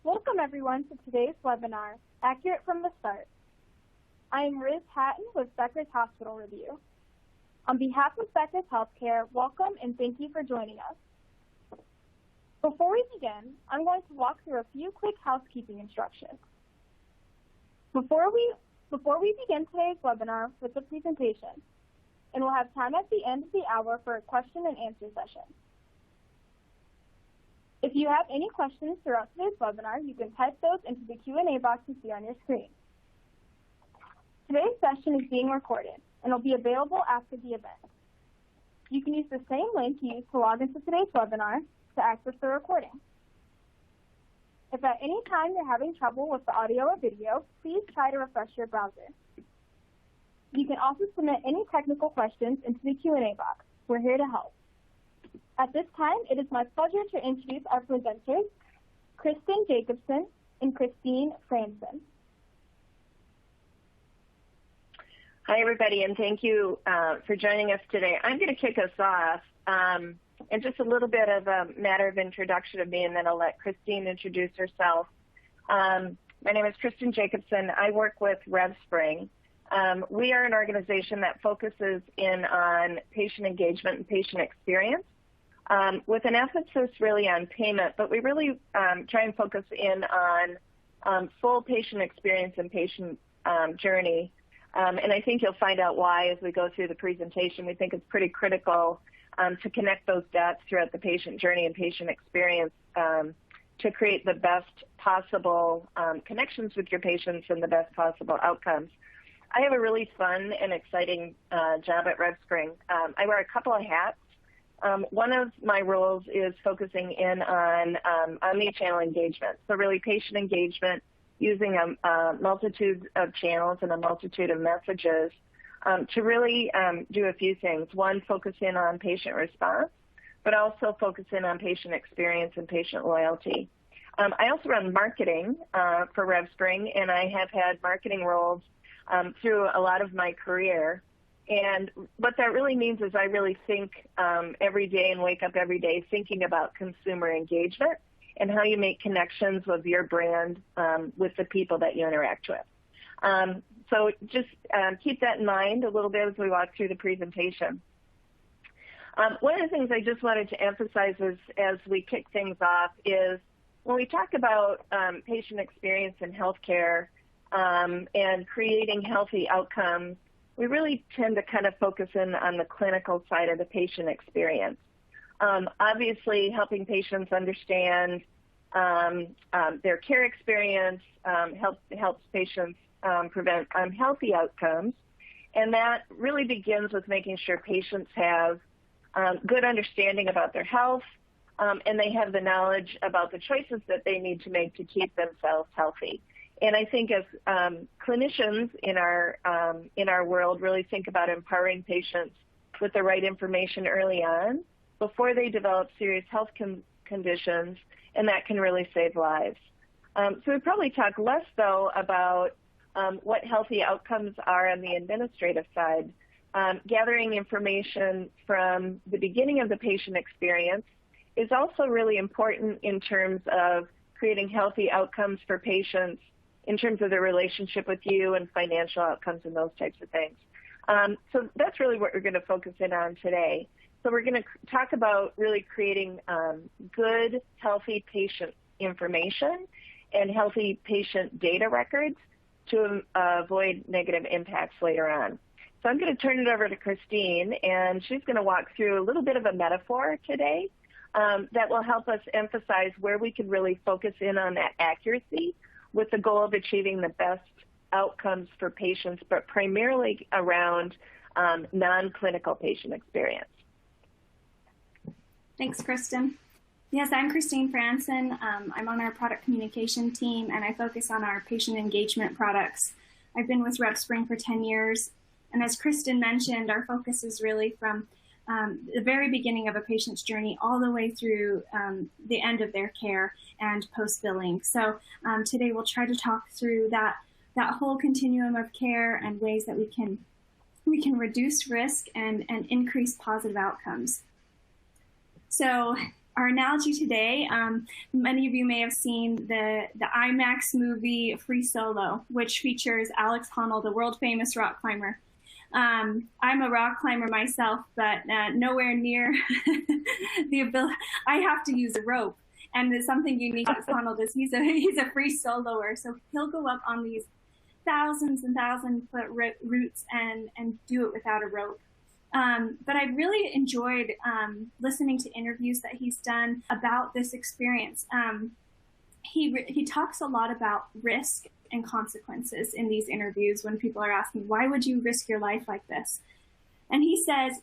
Welcome everyone to today's webinar, Accurate from the Start. I am Riz Hatton with Becker's Hospital Review. On behalf of Becker's Healthcare, welcome and thank you for joining us. Before we begin, I'm going to walk through a few quick housekeeping instructions. Before we begin today's webinar with the presentation, and we'll have time at the end of the hour for a question and answer session. If you have any questions throughout today's webinar, you can type those into the Q&A box you see on your screen. Today's session is being recorded and will be available after the event. You can use the same link you used to log into today's webinar to access the recording. If at any time you're having trouble with the audio or video, please try to refresh your browser. You can also submit any technical questions into the Q&A box. We're here to help. At this time, it is my pleasure to introduce our presenters, Kristen Jacobson and Christine Franson. Hi, everybody, and thank you for joining us today. I'm going to kick us off, and just a little bit of a matter of introduction of me, and then I'll let Christine introduce herself. My name is Kristen Jacobson. I work with RevSpring. We are an organization that focuses in on patient engagement and patient experience, with an emphasis really on payment, but we really try and focus in on full patient experience and patient journey. And I think you'll find out why as we go through the presentation. We think it's pretty critical to connect those dots throughout the patient journey and patient experience to create the best possible connections with your patients and the best possible outcomes. I have a really fun and exciting job at RevSpring. I wear a couple of hats. One of my roles is focusing in on omni-channel engagement, so really patient engagement using a multitude of channels and a multitude of messages to really do a few things. One, focus in on patient response, but also focus in on patient experience and patient loyalty. I also run marketing for RevSpring, and I have had marketing roles through a lot of my career. And what that really means is I really think every day and wake up every day thinking about consumer engagement and how you make connections with your brand with the people that you interact with. So just keep that in mind a little bit as we walk through the presentation. One of the things I just wanted to emphasize as we kick things off is when we talk about patient experience in healthcare and creating healthy outcomes, we really tend to kind of focus in on the clinical side of the patient experience. Obviously, helping patients understand their care experience helps patients prevent unhealthy outcomes, and that really begins with making sure patients have good understanding about their health, and they have the knowledge about the choices that they need to make to keep themselves healthy. And I think as clinicians in our world really think about empowering patients with the right information early on before they develop serious health conditions, and that can really save lives. So we probably talk less, though, about what healthy outcomes are on the administrative side. Gathering information from the beginning of the patient experience is also really important in terms of creating healthy outcomes for patients in terms of their relationship with you and financial outcomes and those types of things. So that's really what we're going to focus in on today. So we're going to talk about really creating good, healthy patient information and healthy patient data records to avoid negative impacts later on. So I'm going to turn it over to Christine, and she's going to walk through a little bit of a metaphor today that will help us emphasize where we can really focus in on that accuracy with the goal of achieving the best outcomes for patients, but primarily around non-clinical patient experience. Thanks, Kristen. Yes, I'm Christine Franson. I'm on our product communication team, and I focus on our patient engagement products. I've been with RevSpring for 10 years, and as Kristen mentioned, our focus is really from the very beginning of a patient's journey all the way through the end of their care and post-billing. So today we'll try to talk through that whole continuum of care and ways that we can reduce risk and increase positive outcomes. So our analogy today, many of you may have seen the IMAX movie Free Solo, which features Alex Honnold, the world-famous rock climber. I'm a rock climber myself, but nowhere near the ability. I have to use a rope. And there's something unique about Honnold is he's a free soloer, so he'll go up on these thousands and 1,000-foot routes and do it without a rope. But I really enjoyed listening to interviews that he's done about this experience. He talks a lot about risk and consequences in these interviews when people are asking, why would you risk your life like this? And he says,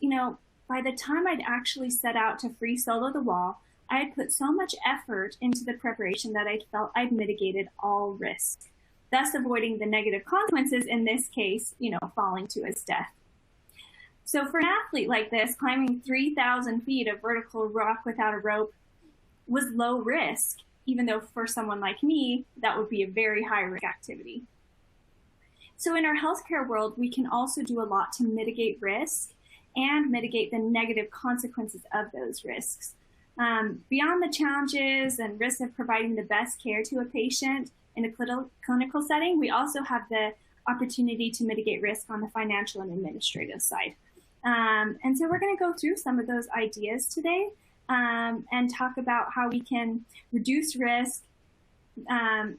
by the time I'd actually set out to free solo the wall, I had put so much effort into the preparation that I felt I'd mitigated all risk, thus avoiding the negative consequences, in this case, falling to his death. So for an athlete like this, climbing 3,000 feet of vertical rock without a rope was low risk, even though for someone like me, that would be a very high risk activity. So in our healthcare world, we can also do a lot to mitigate risk and mitigate the negative consequences of those risks. Beyond the challenges and risks of providing the best care to a patient in a clinical setting, we also have the opportunity to mitigate risk on the financial and administrative side. And so we're going to go through some of those ideas today and talk about how we can reduce risk, and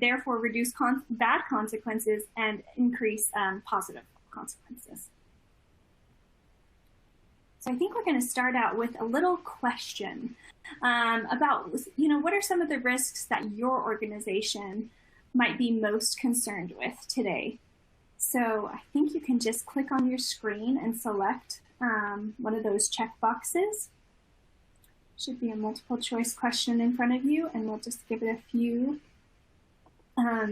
therefore reduce bad consequences and increase positive consequences. So I think we're going to start out with a little question about, what are some of the risks that your organization might be most concerned with today? So I think you can just click on your screen and select one of those check boxes. Should be a multiple choice question in front of you, and we'll just give it a few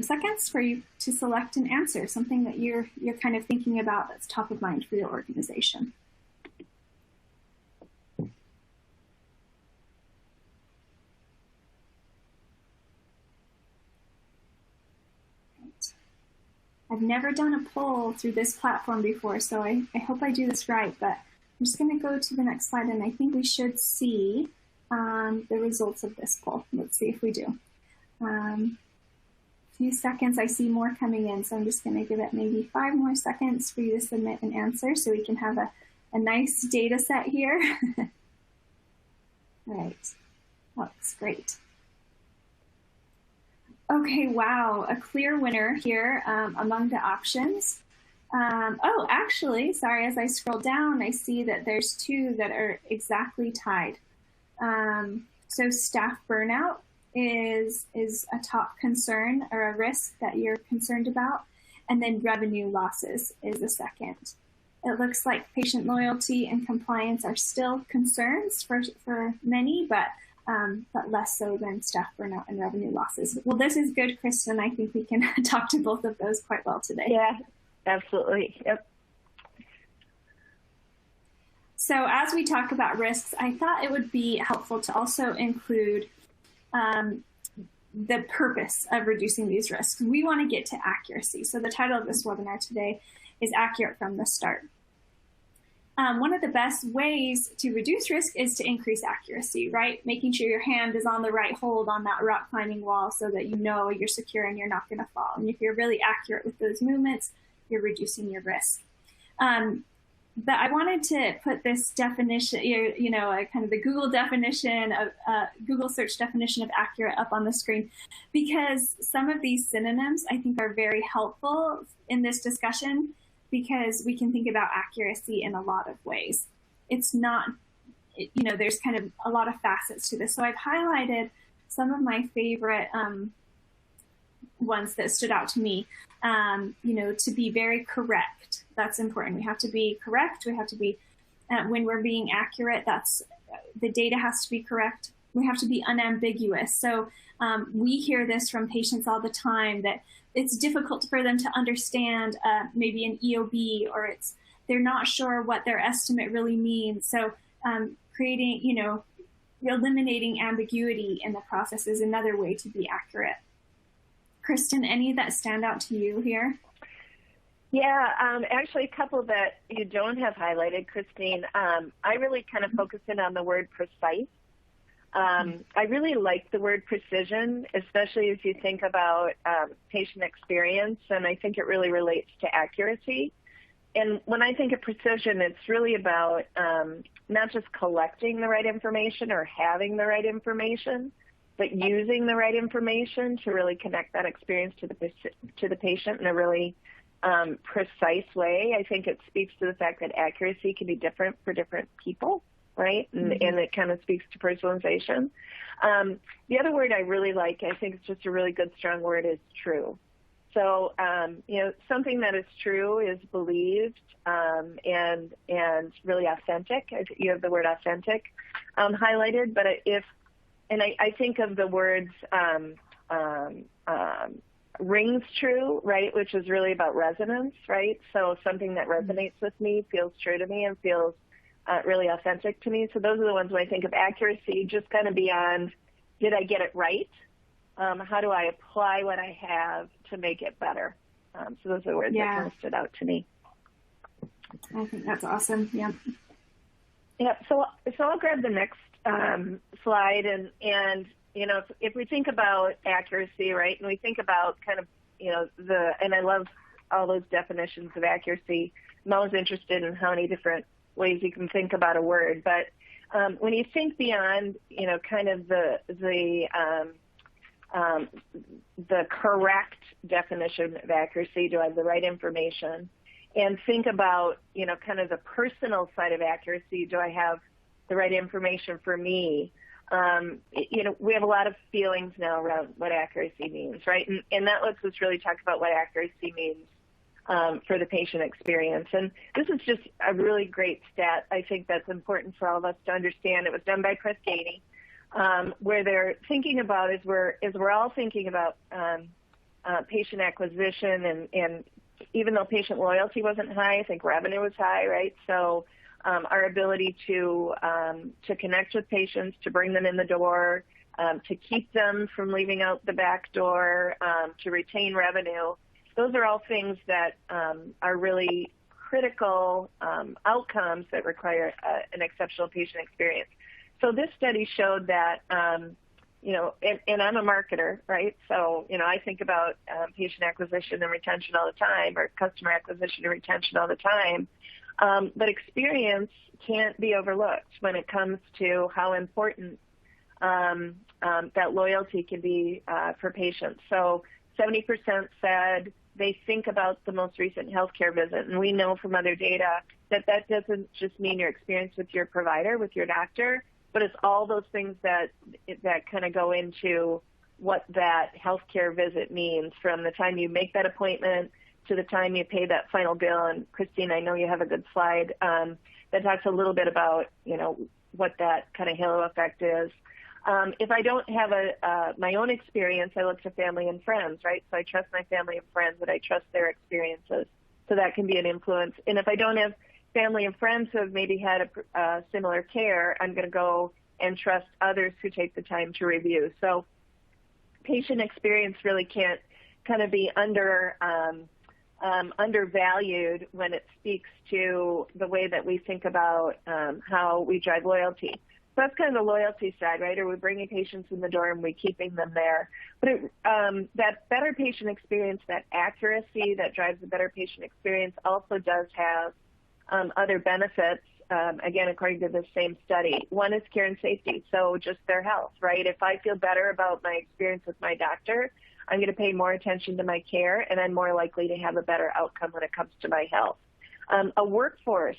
seconds for you to select an answer, something that you're kind of thinking about that's top of mind for your organization. I've never done a poll through this platform before, so I hope I do this right, but I'm just going to go to the next slide, and I think we should see the results of this poll. Let's see if we do. A few seconds, I see more coming in, so I'm just going to give it maybe 5 more seconds for you to submit an answer so we can have a nice data set here. All right, looks great. Okay, wow, a clear winner here among the options. Oh, actually, sorry, as I scroll down, I see that there's 2 that are exactly tied. So staff burnout is a top concern or a risk that you're concerned about, and then revenue losses is a second. It looks like patient loyalty and compliance are still concerns for many, but less so than staff burnout and revenue losses. Well, this is good, Kristen. I think we can talk to both of those quite well today. Yeah, absolutely. Yep. So as we talk about risks, I thought it would be helpful to also include the purpose of reducing these risks. We want to get to accuracy. So the title of this webinar today is Accurate from the Start. One of the best ways to reduce risk is to increase accuracy, right? Making sure your hand is on the right hold on that rock climbing wall so that you know you're secure and you're not going to fall. And if you're really accurate with those movements, you're reducing your risk. But I wanted to put this definition, kind of the Google definition of Google search definition of accurate up on the screen, because some of these synonyms I think are very helpful in this discussion, because we can think about accuracy in a lot of ways. It's not, there's kind of a lot of facets to this. So I've highlighted some of my favorite ones that stood out to me. To be very correct. That's important. We have to be correct. We have to be, when we're being accurate, the data has to be correct. We have to be unambiguous. So we hear this from patients all the time, that it's difficult for them to understand maybe an EOB, or they're not sure what their estimate really means. So creating, eliminating ambiguity in the process is another way to be accurate. Kristen, any that stand out to you here? Yeah, actually a couple that you don't have highlighted, Christine. I really kind of focus in on the word precise. I really like the word precision, especially as you think about patient experience, and I think it really relates to accuracy. And when I think of precision, it's really about not just collecting the right information or having the right information, but using the right information to really connect that experience to the patient in a really precise way. I think it speaks to the fact that accuracy can be different for different people, right? And it kind of speaks to personalization. The other word I really like, I think it's just a really good, strong word, is true. So, something that is true is believed and really authentic. You have the word authentic highlighted, but I think of the words rings true, right, which is really about resonance, right? So something that resonates with me, feels true to me, and feels really authentic to me. So those are the ones when I think of accuracy, just kind of beyond, did I get it right? How do I apply what I have to make it better? So those are the words that kind of stood out to me. I think that's awesome. Yeah. Yeah. So I'll grab the next slide, and if we think about accuracy, right, and we think about kind of and I love all those definitions of accuracy. I'm always interested in how many different ways you can think about a word, but when you think beyond kind of the correct definition of accuracy, do I have the right information? And think about, kind of the personal side of accuracy, do I have the right information for me? We have a lot of feelings now around what accuracy means, right? And that lets us really talk about what accuracy means for the patient experience. And this is just a really great stat. I think that's important for all of us to understand. It was done by Propensity, where they're thinking about, as we're all thinking about patient acquisition, and even though patient loyalty wasn't high, I think revenue was high, right? So our ability to connect with patients, to bring them in the door, to keep them from leaving out the back door, to retain revenue, those are all things that are really critical outcomes that require an exceptional patient experience. So this study showed that, and I'm a marketer, right? So, I think about patient acquisition and retention all the time, or customer acquisition and retention all the time. But experience can't be overlooked when it comes to how important that loyalty can be for patients. So 70% said they think about the most recent healthcare visit. And we know from other data that doesn't just mean your experience with your provider, with your doctor, but it's all those things that kind of go into what that healthcare visit means, from the time you make that appointment to the time you pay that final bill. And Christine, I know you have a good slide that talks a little bit about, what that kind of halo effect is. If I don't have my own experience, I look to family and friends, right? So I trust my family and friends, and I trust their experiences. So that can be an influence. And if I don't have family and friends who have maybe had a similar care, I'm going to go and trust others who take the time to review. So patient experience really can't kind of be undervalued when it speaks to the way that we think about how we drive loyalty. So that's kind of the loyalty side, right? Are we bringing patients in the door and we keeping them there? But that better patient experience, that accuracy that drives the better patient experience, also does have other benefits, again, according to this same study. One is care and safety, so just their health, right? If I feel better about my experience with my doctor, I'm going to pay more attention to my care, and I'm more likely to have a better outcome when it comes to my health. A workforce,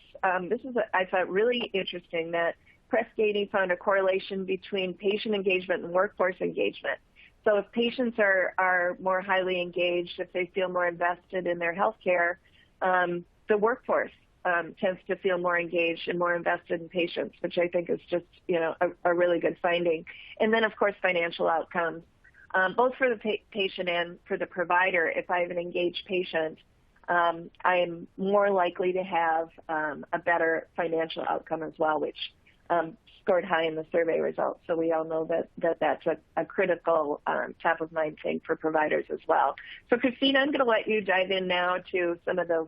this is, I thought, really interesting that Propensity found a correlation between patient engagement and workforce engagement. So if patients are more highly engaged, if they feel more invested in their health care, the workforce tends to feel more engaged and more invested in patients, which I think is just, a really good finding. And then, of course, financial outcomes, both for the patient and for the provider. If I have an engaged patient, I am more likely to have a better financial outcome as well, which scored high in the survey results. So we all know that's a critical top of mind thing for providers as well. So Christina, I'm going to let you dive in now to some of the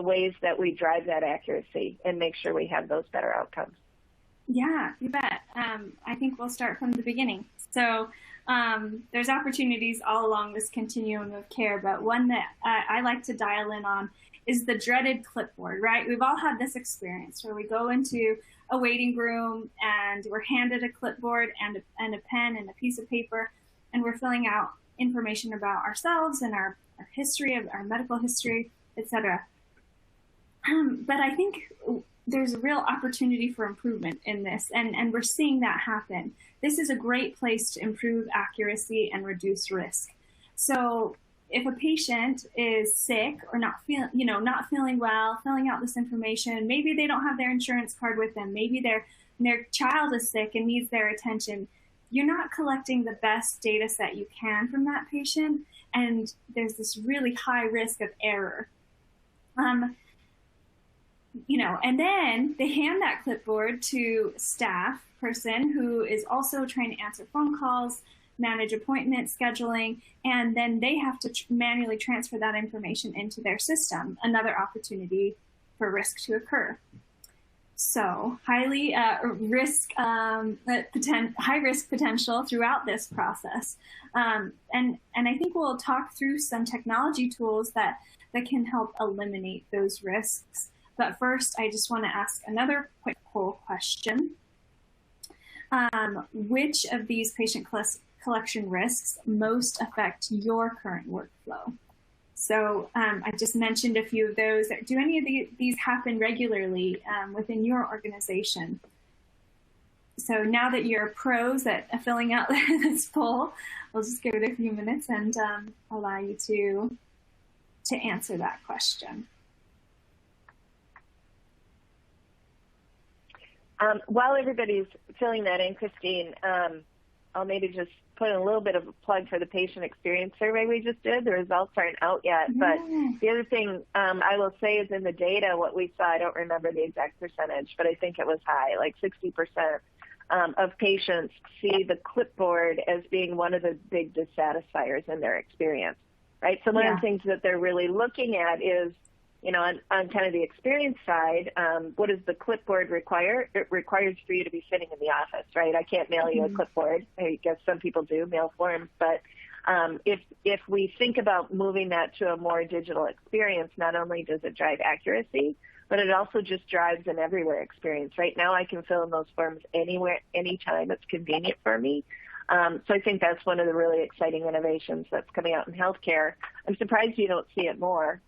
ways that we drive that accuracy and make sure we have those better outcomes. Yeah, you bet. I think we'll start from the beginning. So there's opportunities all along this continuum of care, but one that I like to dial in on is the dreaded clipboard, right? We've all had this experience where we go into a waiting room and we're handed a clipboard and a pen and a piece of paper, and we're filling out information about ourselves and our history, of our medical history, etc. But I think there's a real opportunity for improvement in this, and we're seeing that happen. This is a great place to improve accuracy and reduce risk. So if a patient is sick or not feeling well, filling out this information, maybe they don't have their insurance card with them, maybe their child is sick and needs their attention, you're not collecting the best data set you can from that patient, and there's this really high risk of error. And then they hand that clipboard to a staff person who is also trying to answer phone calls, manage appointment scheduling, and then they have to manually transfer that information into their system, another opportunity for risk to occur. So high risk potential throughout this process. And I think we'll talk through some technology tools that can help eliminate those risks. But first, I just want to ask another quick poll question. Which of these patient collection risks most affect your current workflow? So I just mentioned a few of those. Do any of these happen regularly within your organization? So now that you're pros at filling out this poll, I'll just give it a few minutes and allow you to answer that question. While everybody's filling that in, Christine, I'll maybe just put in a little bit of a plug for the patient experience survey we just did. The results aren't out yet, but the other thing I will say is in the data, what we saw, I don't remember the exact percentage, but I think it was high, like 60% of patients see the clipboard as being one of the big dissatisfiers in their experience, right? So one of the things that they're really looking at is, on kind of the experience side, what does the clipboard require? It requires for you to be sitting in the office, right? I can't mail you a clipboard. I guess some people do mail forms, but if we think about moving that to a more digital experience, not only does it drive accuracy, but it also just drives an everywhere experience. Right now I can fill in those forms anywhere, anytime it's convenient for me. So I think that's one of the really exciting innovations that's coming out in healthcare. I'm surprised you don't see it more.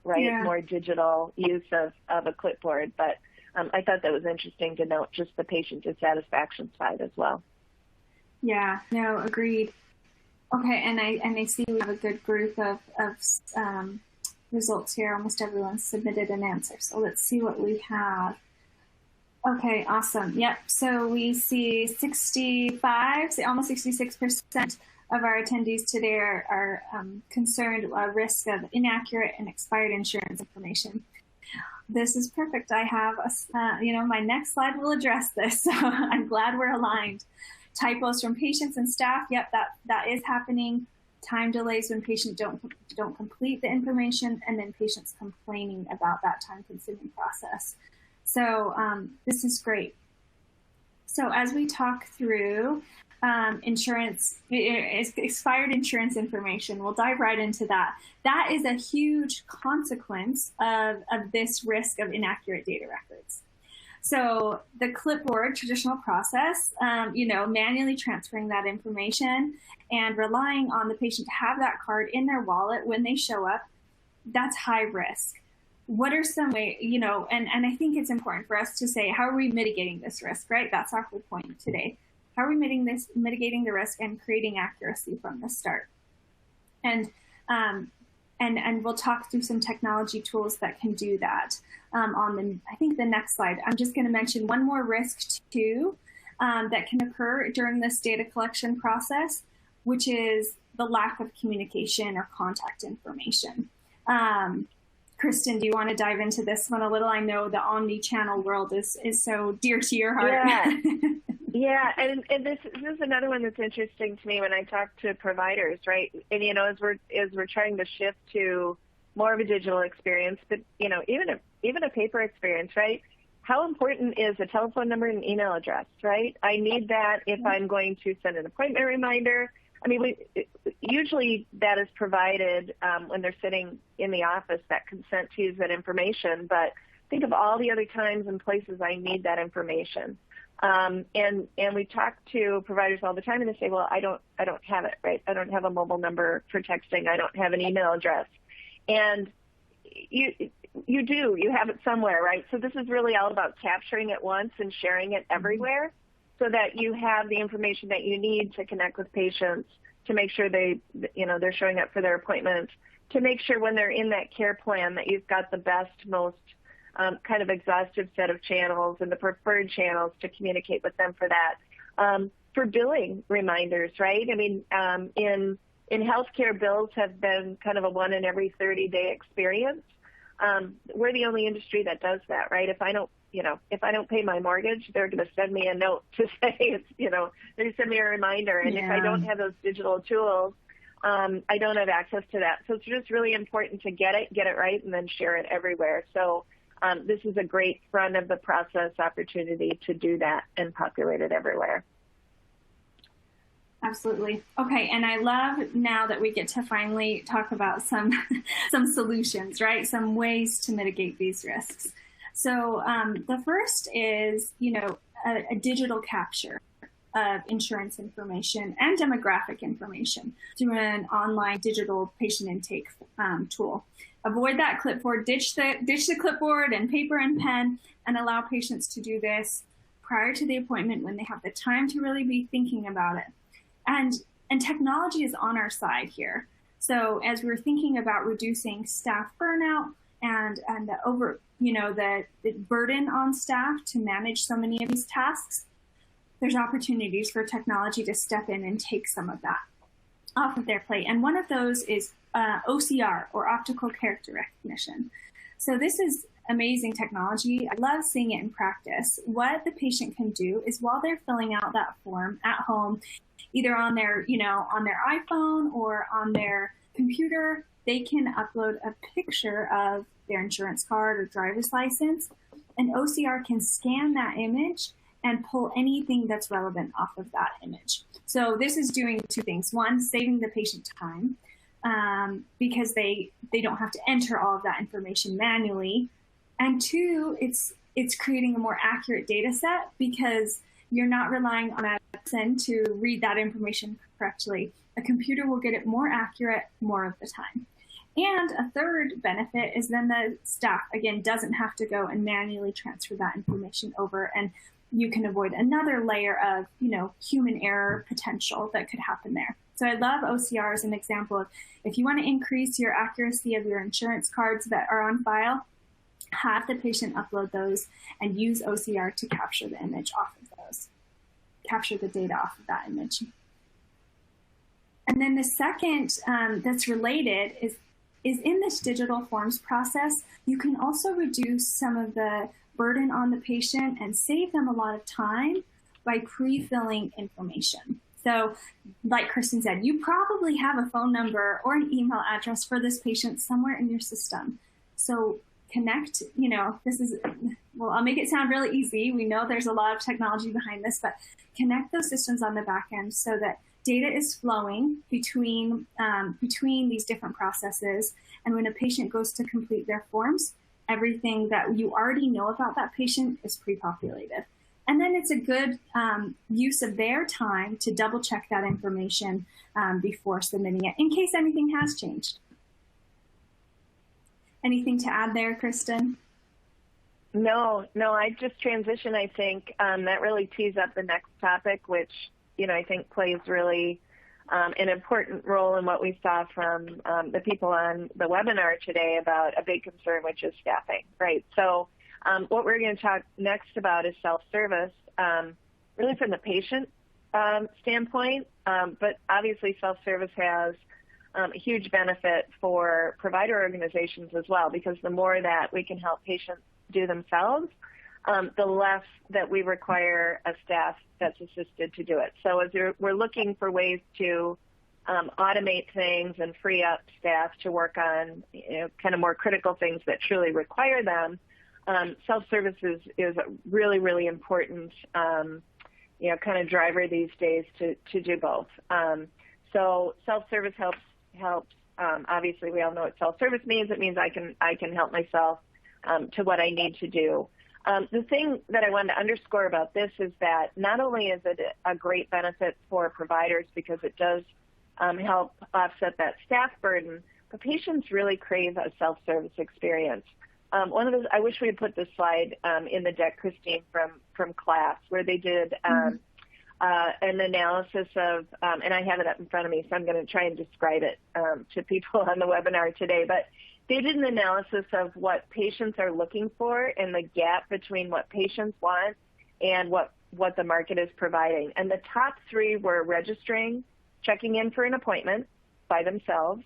Right? Yeah. More digital use of a clipboard, but I thought that was interesting to note just the patient dissatisfaction side as well. Yeah, no, agreed. Okay, and I see we have a good group of results here. Almost everyone submitted an answer, so let's see what we have. Okay, awesome. Yep, so we see almost 66% of our attendees today are concerned about risk of inaccurate and expired insurance information. This is perfect. I have, my next slide will address this, so I'm glad we're aligned. Typos from patients and staff, yep, that is happening. Time delays when patients don't complete the information, and then patients complaining about that time-consuming process. So this is great. So as we talk through expired insurance information, we'll dive right into that. That is a huge consequence of this risk of inaccurate data records. So the clipboard traditional process, manually transferring that information and relying on the patient to have that card in their wallet when they show up, that's high risk. What are some ways, and I think it's important for us to say, how are we mitigating this risk, right? That's our whole point today. How are we mitigating the risk and creating accuracy from the start? And we'll talk through some technology tools that can do that I think the next slide. I'm just going to mention one more risk too that can occur during this data collection process, which is the lack of communication or contact information. Kristen, do you want to dive into this one a little? I know the omni-channel world is so dear to your heart. Yeah. Yeah, and this is another one that's interesting to me when I talk to providers, right? And as we're trying to shift to more of a digital experience, but even a paper experience, right? how important is a telephone number and email address, right? I need that if I'm going to send an appointment reminder. I mean, usually that is provided when they're sitting in the office, that consent to use that information. But think of all the other times and places I need that information. And we talk to providers all the time, and they say, well, I don't have it, right? I don't have a mobile number for texting. I don't have an email address. And you do. You have it somewhere, right? So this is really all about capturing it once and sharing it everywhere, so that you have the information that you need to connect with patients, to make sure they're showing up for their appointments, to make sure when they're in that care plan that you've got the best, most kind of exhaustive set of channels and the preferred channels to communicate with them for that. For billing reminders, right? I mean, in healthcare, bills have been kind of a 1 in every 30-day experience. We're the only industry that does that, right? If I don't pay my mortgage, they're going to send me a note to say they're going to send me a reminder. And if I don't have those digital tools, I don't have access to that. So it's just really important to get it right, and then share it everywhere. So this is a great front of the process opportunity to do that and populate it everywhere. Absolutely. Okay, and I love now that we get to finally talk about some solutions, right? Some ways to mitigate these risks. So the first is, a digital capture of insurance information and demographic information through an online digital patient intake tool. Avoid that clipboard, ditch the clipboard and paper and pen, and allow patients to do this prior to the appointment when they have the time to really be thinking about it. And technology is on our side here. So as we're thinking about reducing staff burnout and the burden on staff to manage so many of these tasks, there's opportunities for technology to step in and take some of that off of their plate. And one of those is OCR, or optical character recognition. So this is amazing technology. I love seeing it in practice. What the patient can do is, while they're filling out that form at home, either on their iPhone or on their computer, they can upload a picture of their insurance card or driver's license, and OCR can scan that image and pull anything that's relevant off of that image. So this is doing two things. One, saving the patient time, because they don't have to enter all of that information manually. And two, it's creating a more accurate data set, because you're not relying on a person to read that information correctly. A computer will get it more accurate more of the time. And a third benefit is then the staff, again, doesn't have to go and manually transfer that information over, and you can avoid another layer of, human error potential that could happen there. So I love OCR as an example of, if you want to increase your accuracy of your insurance cards that are on file, have the patient upload those and use OCR to capture the image off of those, capture the data off of that image. And then the second that's related is in this digital forms process, you can also reduce some of the burden on the patient and save them a lot of time by pre-filling information. So like Kristen said, you probably have a phone number or an email address for this patient somewhere in your system. So connect, I'll make it sound really easy. We know there's a lot of technology behind this, but connect those systems on the back end so that data is flowing between these different processes. And when a patient goes to complete their forms, everything that you already know about that patient is pre-populated. And then it's a good use of their time to double check that information before submitting it, in case anything has changed. Anything to add there, Kristen? No, I just transition, I think. That really tees up the next topic, which, I think plays really an important role in what we saw from the people on the webinar today about a big concern, which is staffing, right? So what we're going to talk next about is self-service, really from the patient standpoint, but obviously self-service has a huge benefit for provider organizations as well, because the more that we can help patients do themselves, the less that we require a staff that's assisted to do it. So as we're looking for ways to automate things and free up staff to work on kind of more critical things that truly require them, self-service is a really, really important, kind of driver these days to do both. So self-service helps. Obviously, we all know what self-service means. It means I can help myself to what I need to do. The thing that I wanted to underscore about this is that not only is it a great benefit for providers because it does help offset that staff burden, but patients really crave a self-service experience. One of those, I wish we had put this slide in the deck, Christine, from class, where they did an analysis of, and I have it up in front of me, so I'm going to try and describe it to people on the webinar today, but they did an analysis of what patients are looking for and the gap between what patients want and what the market is providing. And the top three were registering, checking in for an appointment by themselves,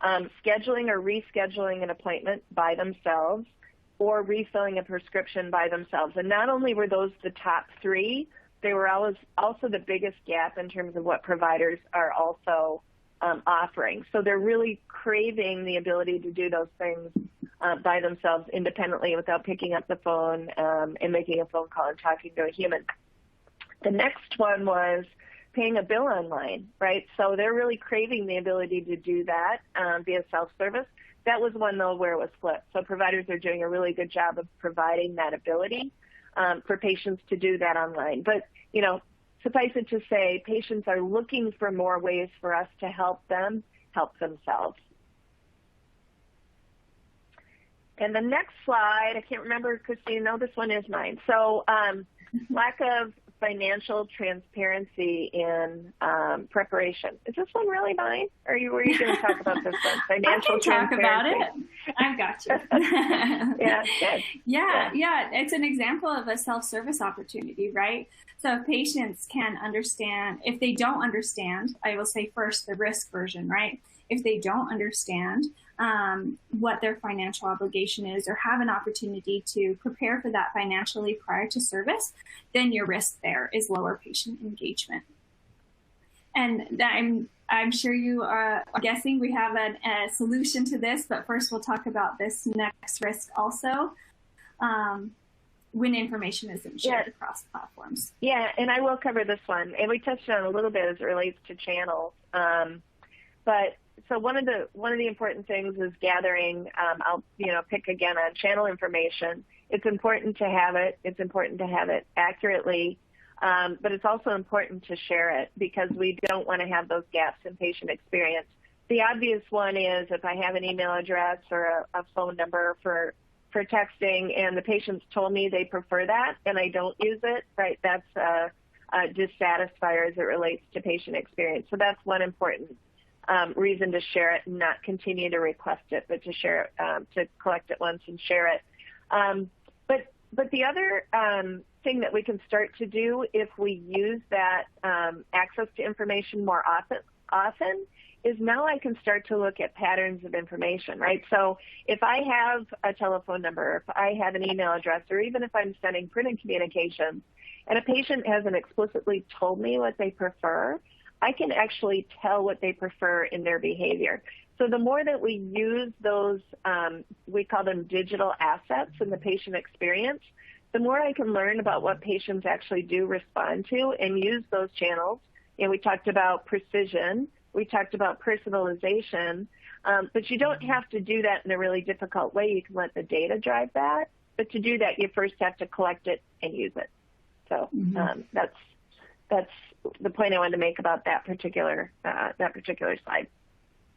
scheduling or rescheduling an appointment by themselves, or refilling a prescription by themselves. And not only were those the top three, they were also the biggest gap in terms of what providers are also offering. So they're really craving the ability to do those things by themselves independently without picking up the phone and making a phone call and talking to a human. The next one was paying a bill online, right? So they're really craving the ability to do that via self-service. That was one, though, where it was flipped. So providers are doing a really good job of providing that ability for patients to do that online. But, suffice it to say, patients are looking for more ways for us to help them help themselves. And the next slide, I can't remember, Christine, no, this one is mine. So lack of financial transparency in preparation. Is this one really mine? Or were you going to talk about this one? Financial transparency. I can talk about it. I've got you. Yeah, good. Yeah. It's an example of a self-service opportunity, right? So if patients can understand, if they don't understand, I will say first the risk version, right? If they don't understand what their financial obligation is or have an opportunity to prepare for that financially prior to service, then your risk there is lower patient engagement. And I'm sure you are guessing we have a solution to this, but first we'll talk about this next risk also. When information isn't shared across platforms. Yeah, and I will cover this one. And we touched on it a little bit as it relates to channels. But so one of the important things is gathering, I'll pick again on channel information. It's important to have it. It's important to have it accurately. But it's also important to share it because we don't want to have those gaps in patient experience. The obvious one is if I have an email address or a phone number for texting and the patients told me they prefer that and I don't use it, right, that's a dissatisfier as it relates to patient experience. So that's one important reason to share it and not continue to request it, but to share it, to collect it once and share it. But the other thing that we can start to do if we use that access to information more often is now I can start to look at patterns of information, right? So if I have a telephone number, if I have an email address, or even if I'm sending printed communications, and a patient hasn't explicitly told me what they prefer, I can actually tell what they prefer in their behavior. So the more that we use those, we call them digital assets in the patient experience, the more I can learn about what patients actually do respond to and use those channels. We talked about precision. We talked about personalization, but you don't have to do that in a really difficult way. You can let the data drive that, but to do that, you first have to collect it and use it. So that's the point I wanted to make about that particular slide.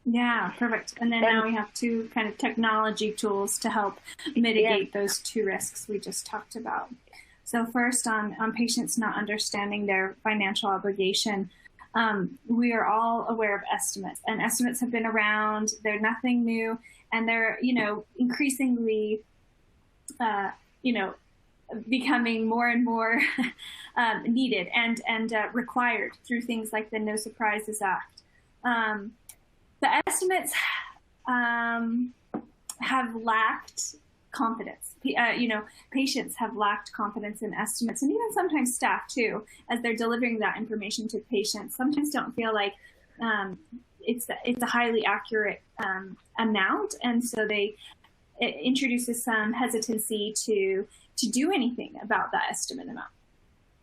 Yeah, perfect. And then now we have two kind of technology tools to help mitigate those two risks we just talked about. So first, on patients not understanding their financial obligation. We are all aware of estimates, and estimates have been around. They're nothing new, and they're, increasingly, becoming more and more needed and required through things like the No Surprises Act. The estimates have lacked confidence. Patients have lacked confidence in estimates, and even sometimes staff too, as they're delivering that information to patients. Sometimes don't feel like it's a highly accurate amount, and so they it introduces some hesitancy to do anything about that estimate amount.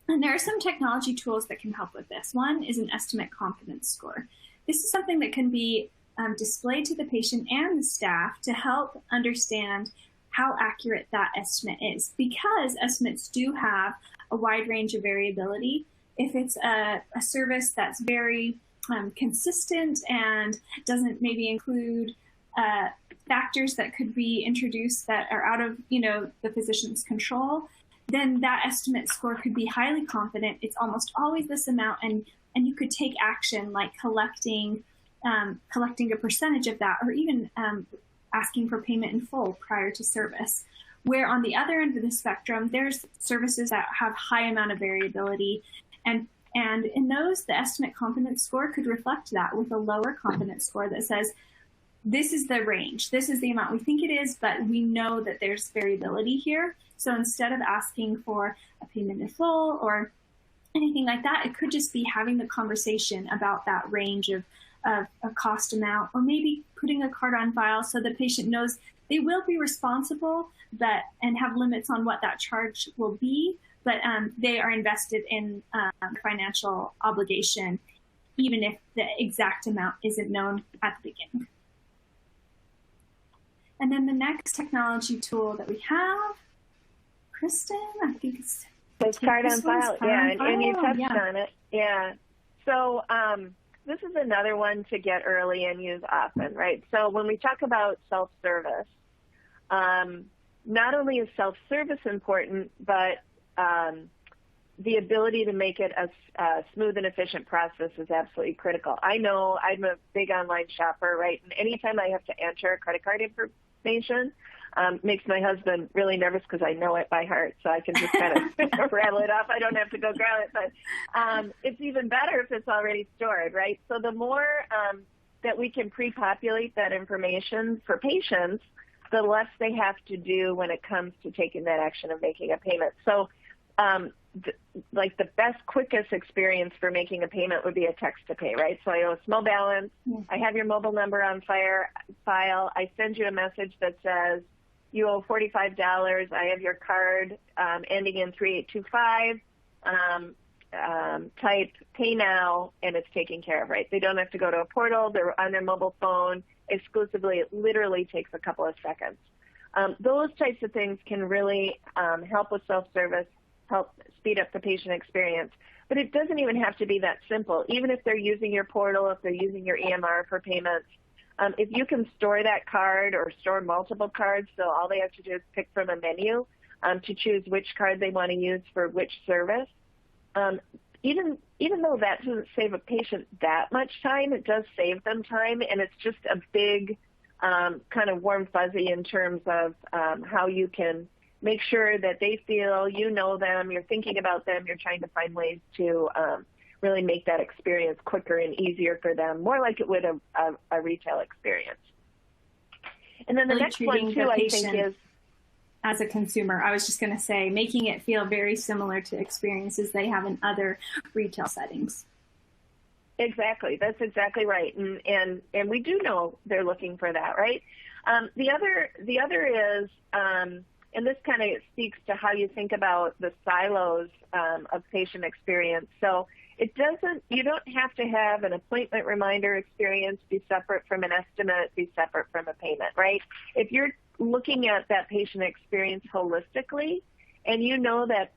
And there are some technology tools that can help with this. One is an estimate confidence score. This is something that can be displayed to the patient and the staff to help understand how accurate that estimate is, because estimates do have a wide range of variability. If it's a service that's very consistent and doesn't maybe include factors that could be introduced that are out of the physician's control, then that estimate score could be highly confident. It's almost always this amount, and you could take action like collecting a percentage of that, or even asking for payment in full prior to service. Where on the other end of the spectrum, there's services that have high amount of variability, and in those, the estimate confidence score could reflect that with a lower confidence score that says, this is the range, this is the amount we think it is, but we know that there's variability here. So instead of asking for a payment in full or anything like that, it could just be having the conversation about that range of a cost amount, or maybe putting a card on file so the patient knows they will be responsible and have limits on what that charge will be, but they are invested in financial obligation, even if the exact amount isn't known at the beginning. And then the next technology tool that we have, Kristen, I think it's card on file. Yeah, and you touched on it. Yeah. So this is another one to get early and use often, right? So when we talk about self-service, not only is self-service important, but the ability to make it a smooth and efficient process is absolutely critical. I know I'm a big online shopper, right? And anytime I have to enter a credit card information, makes my husband really nervous because I know it by heart, so I can just kind of rattle it off. I don't have to go grab it, but it's even better if it's already stored, right? So the more that we can pre-populate that information for patients, the less they have to do when it comes to taking that action of making a payment. So like the best, quickest experience for making a payment would be a text to pay, right? So I owe a small balance. I have your mobile number on file. I send you a message that says, you owe $45. I have your card ending in 3825. Type pay now, and it's taken care of, right? They don't have to go to a portal. They're on their mobile phone exclusively. It literally takes a couple of seconds. Those types of things can really help with self-service, help speed up the patient experience. But it doesn't even have to be that simple. Even if they're using your portal, if they're using your EMR for payments, if you can store that card or store multiple cards, so all they have to do is pick from a menu to choose which card they want to use for which service. Even though that doesn't save a patient that much time, it does save them time, and it's just a big kind of warm fuzzy in terms of how you can make sure that they feel you know them, you're thinking about them, you're trying to find ways to really make that experience quicker and easier for them, more like it would a retail experience. And then the next one, too, I think is... As a consumer, I was just going to say, making it feel very similar to experiences they have in other retail settings. Exactly. That's exactly right. And we do know they're looking for that, right? The other is, and this kind of speaks to how you think about the silos of patient experience. So you don't have to have an appointment reminder experience be separate from an estimate, be separate from a payment, right? If you're looking at that patient experience holistically, and you know that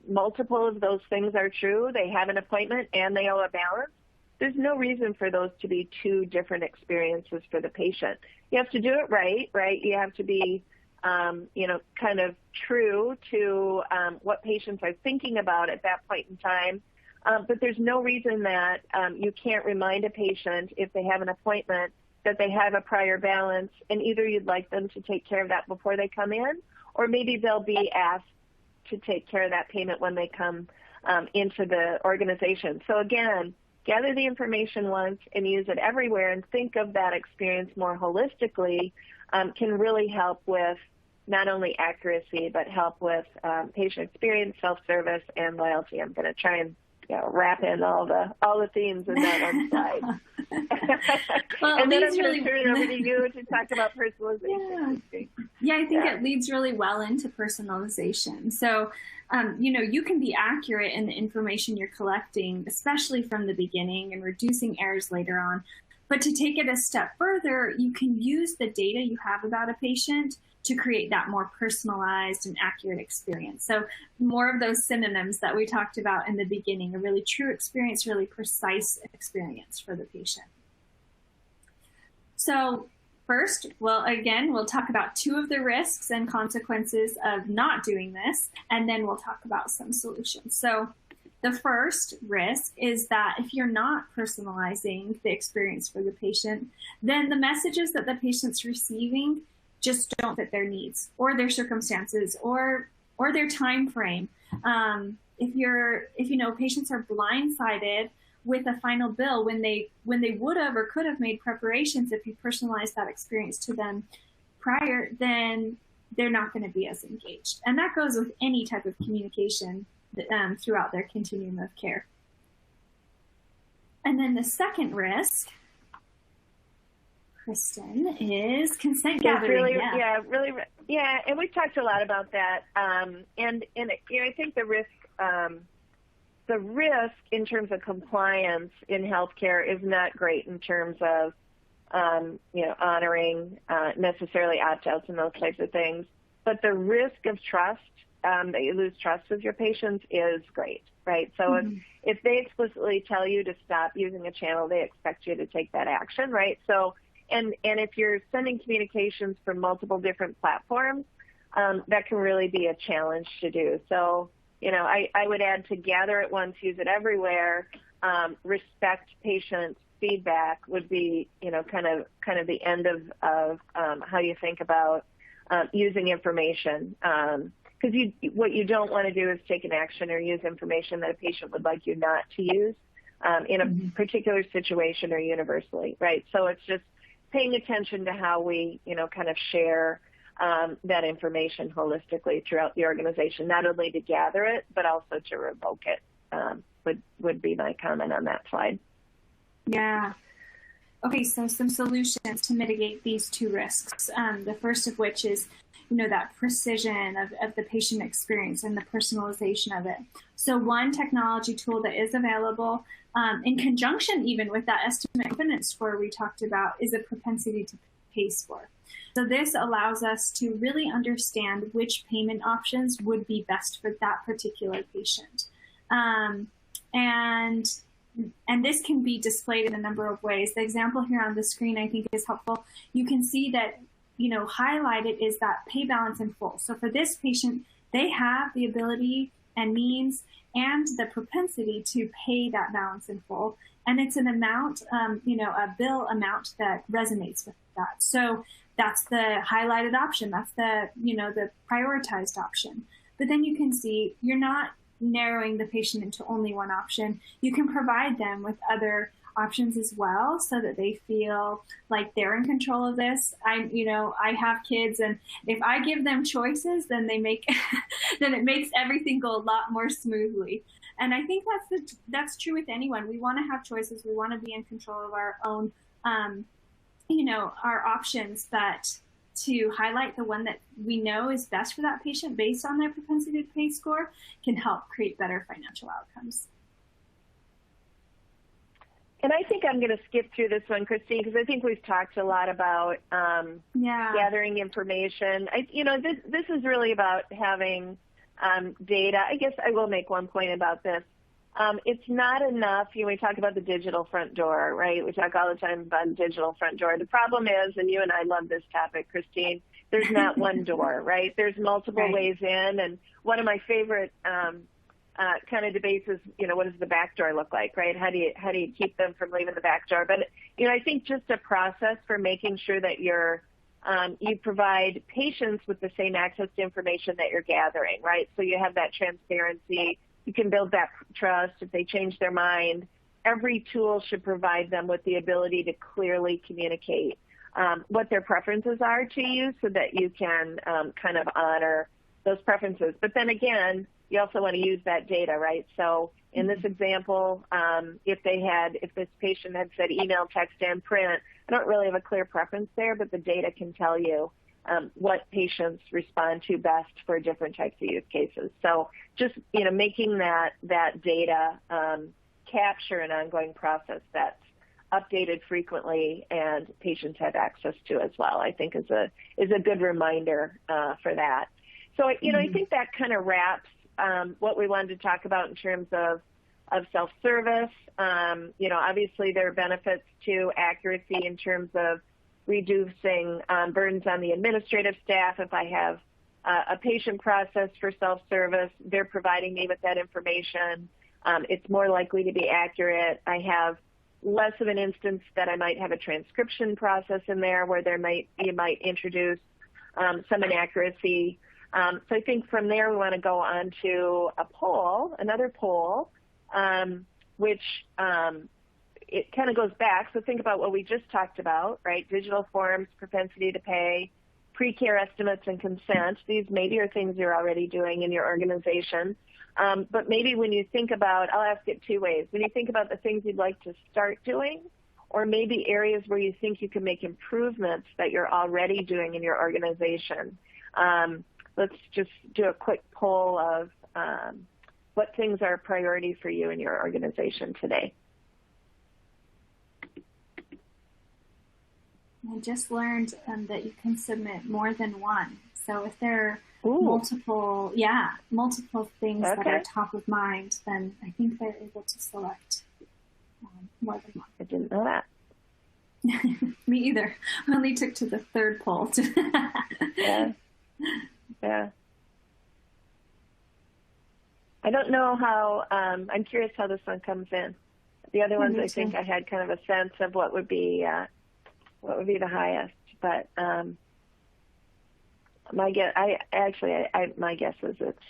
multiple of those things are true, they have an appointment and they owe a balance, there's no reason for those to be two different experiences for the patient. You have to do it right? You have to be, kind of true to what patients are thinking about at that point in time. But there's no reason that you can't remind a patient if they have an appointment that they have a prior balance, and either you'd like them to take care of that before they come in, or maybe they'll be asked to take care of that payment when they come into the organization. So again, gather the information once and use it everywhere, and think of that experience more holistically can really help with not only accuracy, but help with patient experience, self-service, and loyalty. I'm going to try and wrap in all the themes in that one slide. Well, and then I'm going to turn it over to you to talk about personalization. Yeah, I think it leads really well into personalization. So, you can be accurate in the information you're collecting, especially from the beginning, and reducing errors later on. But to take it a step further, you can use the data you have about a patient to create that more personalized and accurate experience. So more of those synonyms that we talked about in the beginning, a really true experience, really precise experience for the patient. So first, we'll talk about 2 of the risks and consequences of not doing this, and then we'll talk about some solutions. So the first risk is that if you're not personalizing the experience for the patient, then the messages that the patient's receiving just don't fit their needs or their circumstances or their time frame. If patients are blindsided with a final bill when they would have or could have made preparations, if you personalize that experience to them prior, then they're not going to be as engaged. And that goes with any type of communication throughout their continuum of care. And then the second risk, Kristen, is consent gathering. And we've talked a lot about that. And I think the risk in terms of compliance in healthcare is not great in terms of honoring necessarily opt-outs and those types of things. But the risk of trust, that you lose trust with your patients, is great, right? So if they explicitly tell you to stop using a channel, they expect you to take that action, right? So, and if you're sending communications from multiple different platforms, that can really be a challenge to do. So, I would add to gather it once, use it everywhere. Respect patient feedback would be, kind of the end of how you think about using information. Because what you don't want to do is take an action or use information that a patient would like you not to use in a particular situation or universally, right? So it's just paying attention to how we, kind of share that information holistically throughout the organization, not only to gather it, but also to revoke it, would be my comment on that slide. Yeah. Okay, so some solutions to mitigate these 2 risks. The first of which is, that precision of the patient experience and the personalization of it. So one technology tool that is available in conjunction even with that estimate confidence score we talked about is a propensity to pay score. So this allows us to really understand which payment options would be best for that particular patient. And this can be displayed in a number of ways. The example here on the screen I think is helpful. You can see that, highlighted is that pay balance in full. So for this patient, they have the ability and means and the propensity to pay that balance in full. And it's an amount, a bill amount that resonates with that. So that's the highlighted option. That's the, the prioritized option. But then you can see you're not narrowing the patient into only one option. You can provide them with other options as well so that they feel like they're in control of this. I have kids, and if I give them choices, then then it makes everything go a lot more smoothly. And I think that's true with anyone. We want to have choices. We want to be in control of our own, our options, but to highlight the one that we know is best for that patient based on their propensity to pay score can help create better financial outcomes. And I think I'm going to skip through this one, Christine, because I think we've talked a lot about gathering information. This is really about having data. I guess I will make one point about this. It's not enough, we talk about the digital front door, right? We talk all the time about digital front door. The problem is, and you and I love this topic, Christine, there's not one door, right? There's multiple ways in. And one of my favorite kind of debates is, what does the back door look like, right? How do you keep them from leaving the back door? But, I think just a process for making sure that you provide patients with the same access to information that you're gathering, right? So you have that transparency. You can build that trust. If they change their mind, every tool should provide them with the ability to clearly communicate what their preferences are to you so that you can kind of honor those preferences. But then again, you also want to use that data, right? So in this example, if this patient had said email, text, and print, I don't really have a clear preference there, but the data can tell you what patients respond to best for different types of use cases. So just, making that data capture an ongoing process that's updated frequently and patients have access to as well, I think is a good reminder for that. So, I think that kind of wraps what we wanted to talk about in terms of self-service. Obviously there are benefits to accuracy in terms of reducing burdens on the administrative staff. If I have a patient process for self-service, they're providing me with that information. It's more likely to be accurate. I have less of an instance that I might have a transcription process in there where you might introduce some inaccuracy. So I think from there we want to go on to another poll, which it kind of goes back. So think about what we just talked about, right? Digital forms, propensity to pay, pre-care estimates, and consent. These maybe are things you're already doing in your organization. But maybe when you think about, I'll ask it two ways. When you think about the things you'd like to start doing, or maybe areas where you think you can make improvements that you're already doing in your organization. Let's just do a quick poll of what things are a priority for you in your organization today. I just learned that you can submit more than one. So if there are multiple things that are top of mind, then I think they're able to select more than one. I didn't know that. Me either. I only took to the third poll. Yeah. I don't know how, I'm curious how this one comes in. The other ones, I think I had kind of a sense of what would be the highest, but my guess, my guess is it's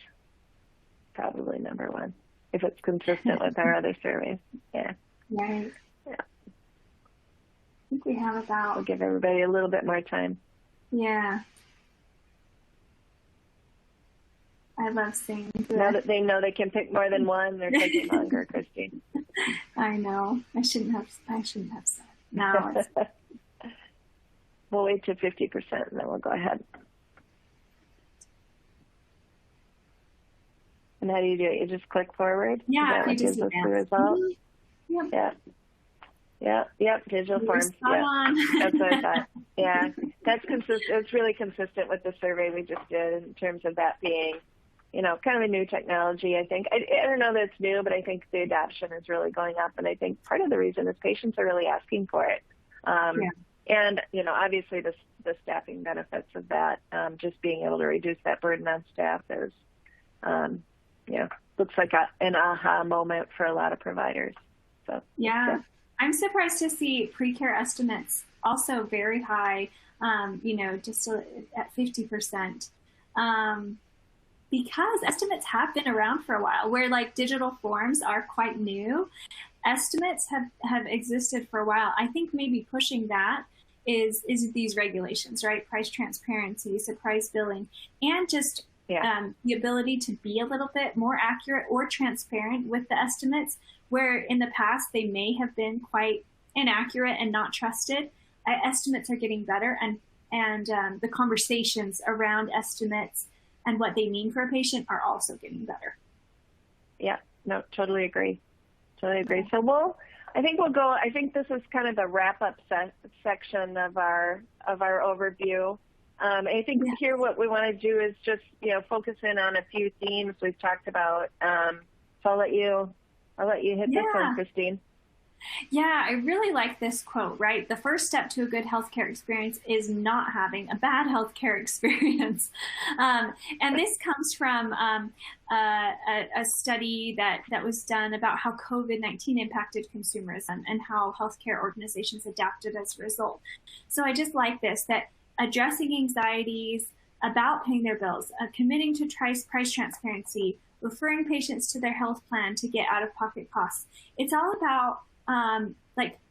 probably number one if it's consistent with our other surveys. Yeah. Right. Yeah. I think we have about. We'll give everybody a little bit more time. Yeah. I love seeing this. Now that they know they can pick more than one, they're taking longer, Christine. I know. I shouldn't have said. Now it's. We'll wait to 50% and then we'll go ahead. And how do you do it? You just click forward? Yeah, you just gives us the result? Mm-hmm. Yep. Yep, digital forms. Yeah. That's what I thought. Yeah, that's consistent. It's really consistent with the survey we just did in terms of that being, kind of a new technology, I think. I don't know that it's new, but I think the adoption is really going up. And I think part of the reason is patients are really asking for it. And, obviously the staffing benefits of that, just being able to reduce that burden on staff is, looks like an aha moment for a lot of providers. So yeah. I'm surprised to see pre-care estimates also very high, just at 50%. Because estimates have been around for a while, where like digital forms are quite new. Estimates have existed for a while. I think maybe pushing that is these regulations, right? Price transparency, surprise billing, and just the ability to be a little bit more accurate or transparent with the estimates, where in the past they may have been quite inaccurate and not trusted. Estimates are getting better, and the conversations around estimates and what they mean for a patient are also getting better. Yeah, no, totally agree. So I think this is kind of the wrap-up section of our overview. I think here what we want to do is just, focus in on a few themes we've talked about. So I'll let you hit this one, Christine. Yeah, I really like this quote, right? The first step to a good healthcare experience is not having a bad healthcare experience. And this comes from a study that was done about how COVID-19 impacted consumers and how healthcare organizations adapted as a result. So I just like this, that addressing anxieties about paying their bills, committing to price transparency, referring patients to their health plan to get out-of-pocket costs. It's all about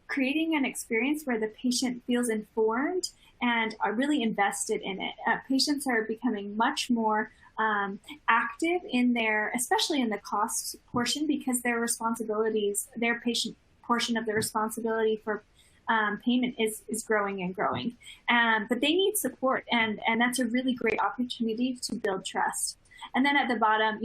creating an experience where the patient feels informed and are really invested in it. Patients are becoming much more active in especially in the cost portion, because their patient portion of the responsibility for payment is growing and growing. But they need support, and that's a really great opportunity to build trust. And then at the bottom,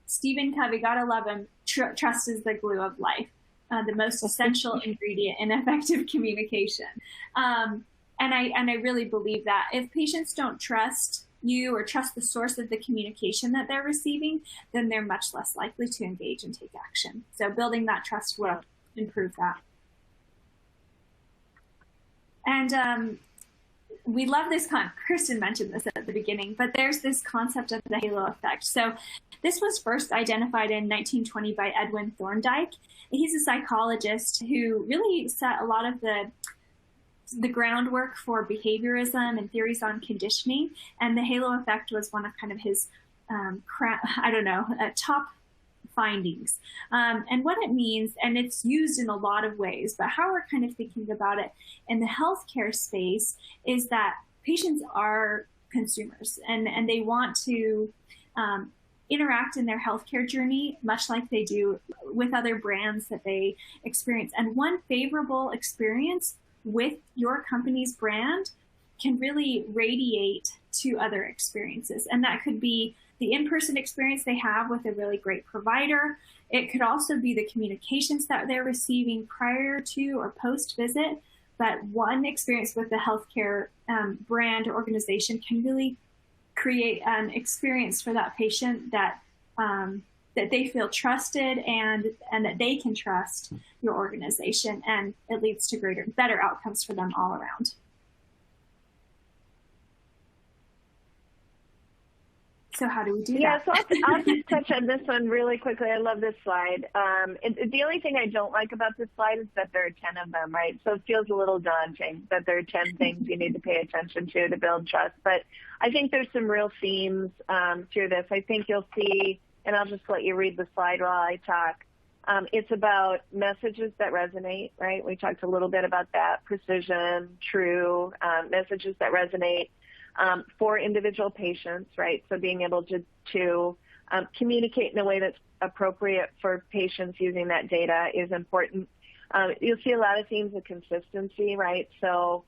Stephen Covey, gotta love him, trust is the glue of life, the most essential ingredient in effective communication. And I really believe that if patients don't trust you or trust the source of the communication that they're receiving, then they're much less likely to engage and take action. So building that trust will improve that. And we love this Kristen mentioned this at the beginning, but there's this concept of the halo effect. So this was first identified in 1920 by Edwin Thorndike. He's a psychologist who really set a lot of the groundwork for behaviorism and theories on conditioning. And the halo effect was one of kind of his, top findings. And what it means, and it's used in a lot of ways, but how we're kind of thinking about it in the healthcare space is that patients are consumers, and they want to interact in their healthcare journey much like they do with other brands that they experience. And one favorable experience with your company's brand can really radiate to other experiences. And that could be the in-person experience they have with a really great provider. It could also be the communications that they're receiving prior to or post-visit. But one experience with the healthcare brand or organization can really create an experience for that patient that they feel trusted and that they can trust your organization, and it leads to better outcomes for them all around. So how do we do that? Yeah, so I'll just touch on this one really quickly. I love this slide. The only thing I don't like about this slide is that there are 10 of them, right? So it feels a little daunting that there are 10 things you need to pay attention to build trust. But I think there's some real themes through this. I think you'll see, and I'll just let you read the slide while I talk. It's about messages that resonate, right? We talked a little bit about that, precision, true, messages that resonate. For individual patients, right? So being able to communicate in a way that's appropriate for patients using that data is important. You'll see a lot of themes of consistency, right? So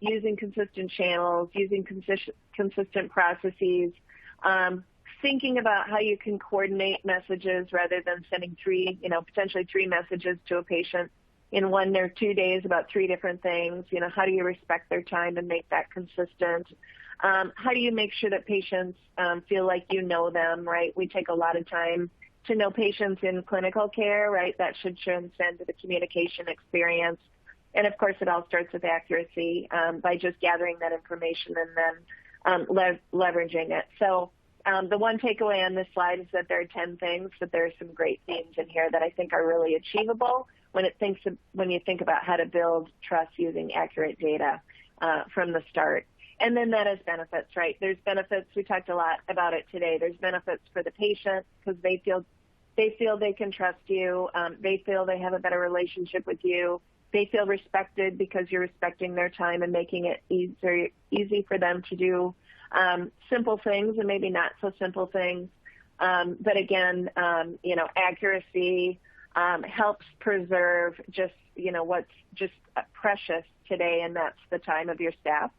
using consistent channels, using consistent processes, thinking about how you can coordinate messages rather than sending potentially three messages to a patient in 1 or 2 days about 3 different things. How do you respect their time and make that consistent? How do you make sure that patients feel like you know them, right? We take a lot of time to know patients in clinical care, right? That should transcend to the communication experience. And of course, it all starts with accuracy by just gathering that information and then leveraging it. So the one takeaway on this slide is that there are 10 things, but there are some great themes in here that I think are really achievable when you think about how to build trust using accurate data from the start. And then that has benefits, right? There's benefits. We talked a lot about it today. There's benefits for the patient because they feel they can trust you. They feel they have a better relationship with you. They feel respected because you're respecting their time and making it easy for them to do simple things and maybe not so simple things. But again, accuracy helps preserve what's just precious today, and that's the time of your staff.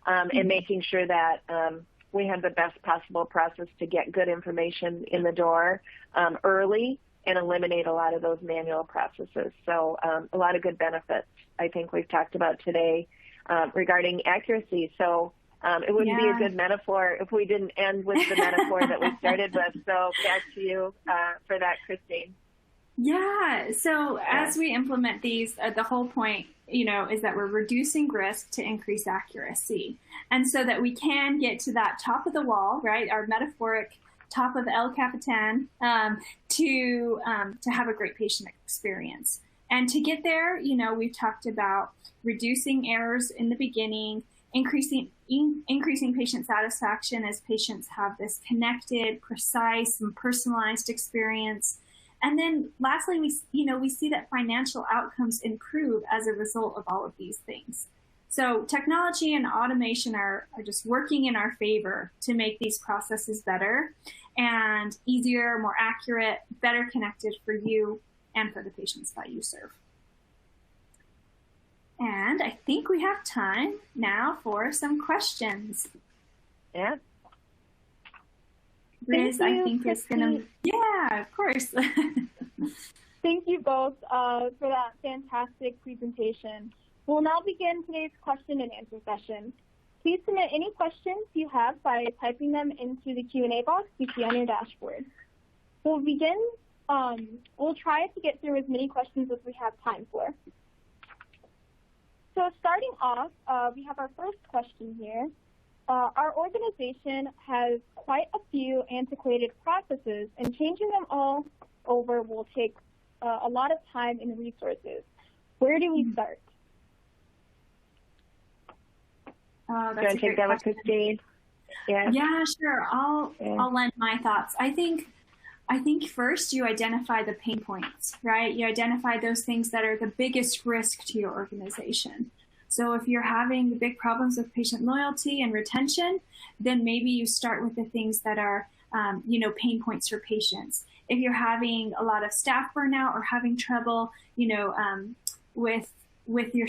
And making sure that we have the best possible process to get good information in the door early and eliminate a lot of those manual processes. So a lot of good benefits I think we've talked about today regarding accuracy. So it wouldn't be a good metaphor if we didn't end with the metaphor that we started with. So back to you for that, Christine. Yeah. So as we implement these, the whole point, is that we're reducing risk to increase accuracy. And so that we can get to that top of the wall, right? Our metaphoric top of El Capitan, to have a great patient experience. And to get there, we've talked about reducing errors in the beginning, increasing patient satisfaction as patients have this connected, precise, and personalized experience. And then lastly, we see that financial outcomes improve as a result of all of these things. So technology and automation are just working in our favor to make these processes better and easier, more accurate, better connected for you and for the patients that you serve. And I think we have time now for some questions. Yeah. Riz, I think is going to, yeah, of course. Thank you both for that fantastic presentation. We'll now begin today's question and answer session. Please submit any questions you have by typing them into the Q&A box you see on your dashboard. We'll begin, we'll try to get through as many questions as we have time for. So starting off, we have our first question here. Our organization has quite a few antiquated processes, and changing them all over will take a lot of time and resources. Where do we start? Do you want to take that one, Christine? Yeah, sure. I'll lend my thoughts. I think first you identify the pain points, right? You identify those things that are the biggest risk to your organization. So if you're having big problems with patient loyalty and retention, then maybe you start with the things that are, pain points for patients. If you're having a lot of staff burnout or having trouble, with your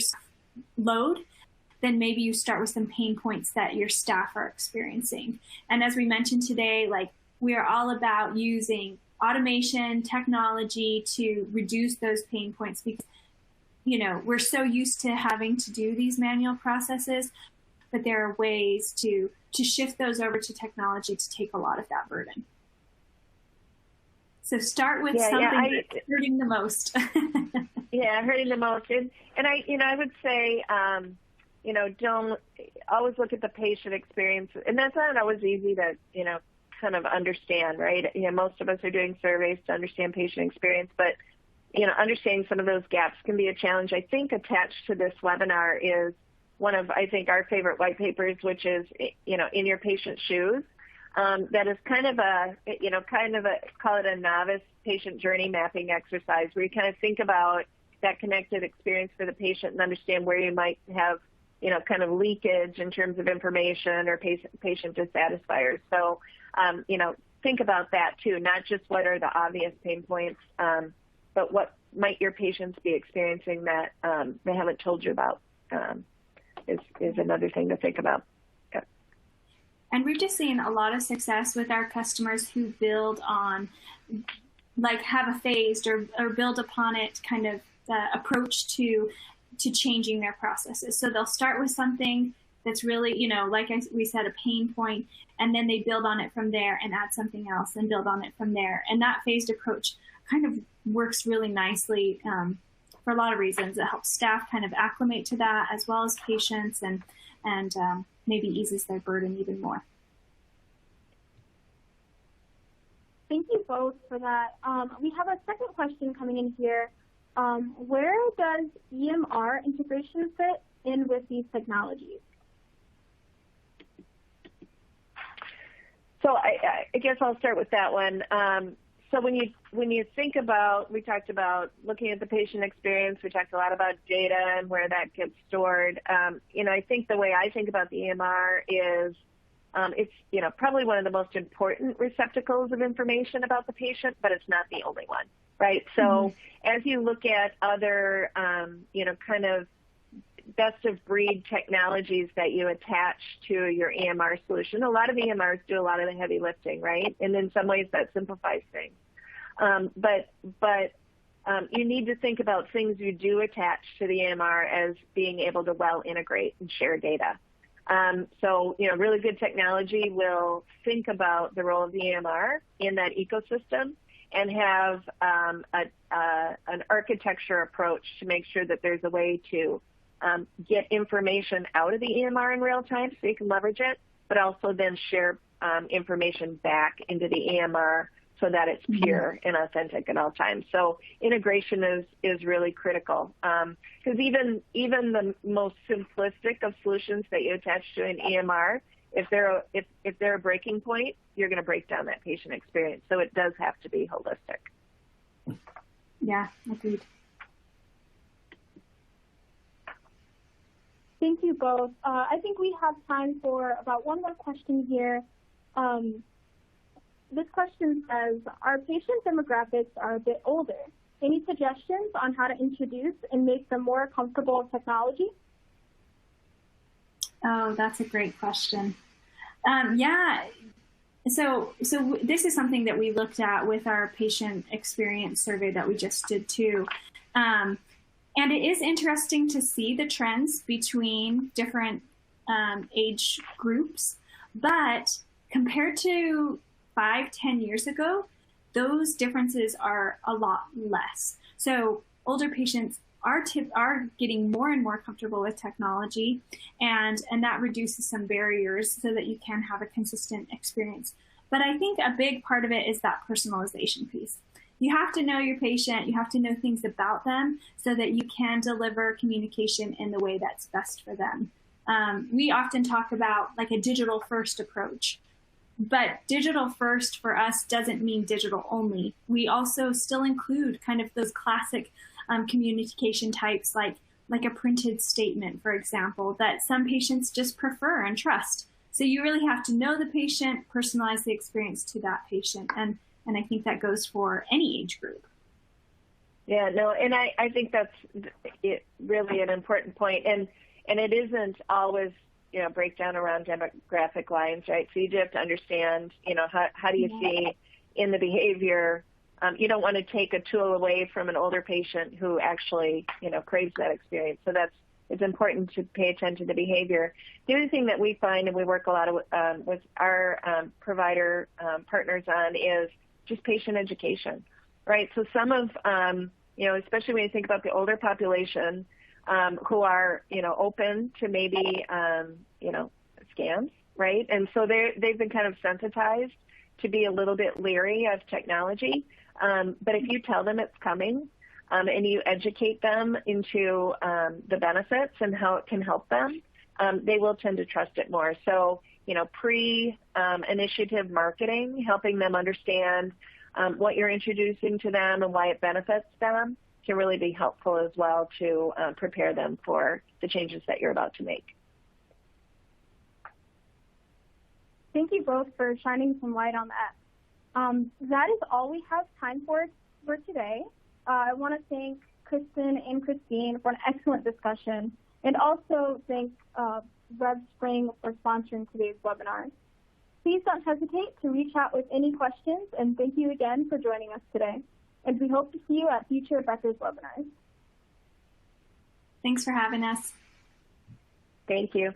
load, then maybe you start with some pain points that your staff are experiencing. And as we mentioned today, we are all about using automation, technology to reduce those pain points because, we're so used to having to do these manual processes, but there are ways to shift those over to technology to take a lot of that burden. So start with something that's hurting the most. Hurting the most. And I would say, don't always look at the patient experience. And that's not always easy to, kind of understand, right? Most of us are doing surveys to understand patient experience, but, understanding some of those gaps can be a challenge. I think attached to this webinar is one of, I think, our favorite white papers, which is, in your patient's shoes. That is kind of a call it a novice patient journey mapping exercise where you kind of think about that connected experience for the patient and understand where you might have, kind of leakage in terms of information or patient dissatisfiers. So, think about that too, not just what are the obvious pain points, but what might your patients be experiencing that they haven't told you about is another thing to think about. Yeah. And we've just seen a lot of success with our customers who build on, have a phased or build upon it kind of approach to changing their processes. So they'll start with something that's really, we said, a pain point, and then they build on it from there and add something else and build on it from there. And that phased approach kind of works really nicely for a lot of reasons. It helps staff kind of acclimate to that as well as patients and maybe eases their burden even more. Thank you both for that. We have a second question coming in here. Where does EMR integration fit in with these technologies? So I guess I'll start with that one. So when you think about, we talked about looking at the patient experience, we talked a lot about data and where that gets stored. I think the way I think about the EMR is it's, probably one of the most important receptacles of information about the patient, but it's not the only one, right? So as you look at other, kind of best of breed technologies that you attach to your EMR solution, a lot of EMRs do a lot of the heavy lifting, right? And in some ways that simplifies things. But you need to think about things you do attach to the EMR as being able to well integrate and share data. So, really good technology will think about the role of the EMR in that ecosystem and have an architecture approach to make sure that there's a way to get information out of the EMR in real time so you can leverage it, but also then share information back into the EMR so that it's pure and authentic at all times. So integration is really critical because even the most simplistic of solutions that you attach to an EMR, if they're a breaking point, you're going to break down that patient experience. So it does have to be holistic. Yeah, agreed. Thank you both. I think we have time for about one more question here. This question says, our patient demographics are a bit older. Any suggestions on how to introduce and make them more comfortable with technology? Oh, that's a great question. Yeah. So this is something that we looked at with our patient experience survey that we just did too. And it is interesting to see the trends between different age groups, but compared to 5-10 years ago, those differences are a lot less. So older patients are getting more and more comfortable with technology, and that reduces some barriers so that you can have a consistent experience. But I think a big part of it is that personalization piece. You have to know your patient, you have to know things about them so that you can deliver communication in the way that's best for them. We often talk about like a digital first approach, but digital first for us doesn't mean digital only. We also still include kind of those classic communication types like a printed statement, for example, that some patients just prefer and trust. So you really have to know the patient, personalize the experience to that patient, and I think that goes for any age group. Yeah, no, and I think that's really an important point, and it isn't always, break down around demographic lines, right? So you do have to understand, how do you see in the behavior. You don't want to take a tool away from an older patient who actually, craves that experience. So it's important to pay attention to behavior. The other thing that we find, and we work a lot with our provider partners on, is just patient education, right? So some of, especially when you think about the older population who are, open to maybe, scams, right? And so they've been kind of sensitized to be a little bit leery of technology. But if you tell them it's coming and you educate them into the benefits and how it can help them, they will tend to trust it more. So, pre-initiative marketing, helping them understand what you're introducing to them and why it benefits them can really be helpful as well to prepare them for the changes that you're about to make. Thank you both for shining some light on that. That is all we have time for today. I want to thank Kristen and Christine for an excellent discussion, and also thank RevSpring for sponsoring today's webinar. Please don't hesitate to reach out with any questions, and thank you again for joining us today. And we hope to see you at future Becker's webinars. Thanks for having us. Thank you.